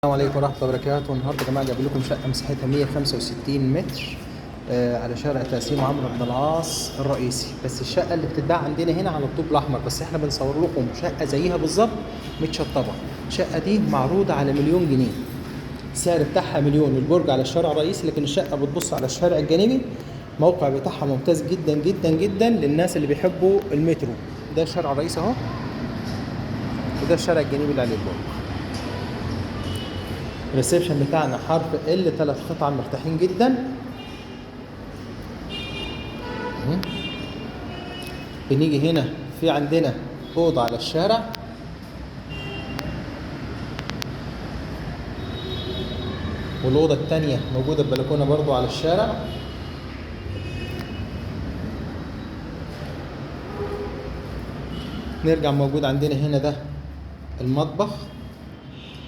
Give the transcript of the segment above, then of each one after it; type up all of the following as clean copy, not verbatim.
السلام عليكم ورحمة الله وبركاته. النهارده يا جماعة جايب لكم شقة مساحتها 165 متر على شارع تقسيم عمرو بن العاص الرئيسي. بس الشقة اللي بتتباع عندنا هنا على الطوب الأحمر، بس احنا بنصور لكم شقة زيها بالظبط متشطبة. الشقة دي معروضة على مليون جنيه، السعر بتاعها مليون. البرج على الشارع الرئيسي، لكن الشقة بتبص على الشارع الجانبي. الموقع بتاعها ممتاز جدا جدا جدا للناس اللي بيحبوا المترو. ده الشارع الرئيسي اهو، وده الشارع الجانبي اللي عليه البرج. الريسبشن بتاعنا حرف ال، 3 قطع مرتاحين جدا. بنيجي هنا في عندنا اوضه على الشارع، والاوضه الثانيه موجوده ببلكونه برضو على الشارع. نرجع موجود عندنا هنا ده المطبخ،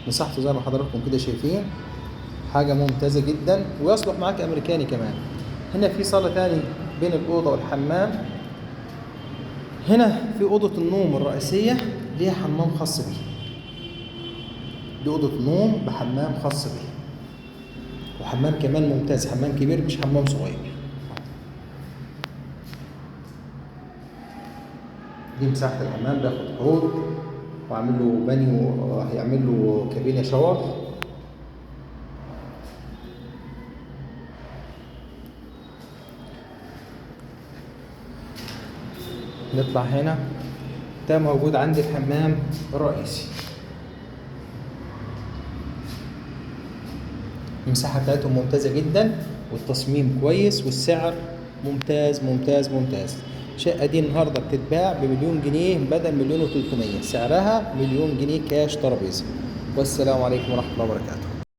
مساحته زي ما حضراتكم كده شايفين حاجة ممتازة جدا، ويصلح معاك أمريكاني كمان. هنا في صالة تاني بين الأوضة والحمام. هنا في أوضة النوم الرئيسية ليها حمام خاص بيه. دي أوضة نوم بحمام خاص بيه، وحمام كمان ممتاز، حمام كبير مش حمام صغير. دي مساحة الحمام، بياخد حوض وعامل له بانيو، هيعمل له كابينة شاور. نطلع هنا، ده موجود عندي الحمام الرئيسي. المساحة بتاعتهم ممتازة جدا، والتصميم كويس، والسعر ممتاز ممتاز ممتاز. الشقة دي النهاردة بتتباع بمليون جنيه بدل مليون و300، سعرها مليون جنيه كاش ترابيزة. والسلام عليكم ورحمة الله وبركاته.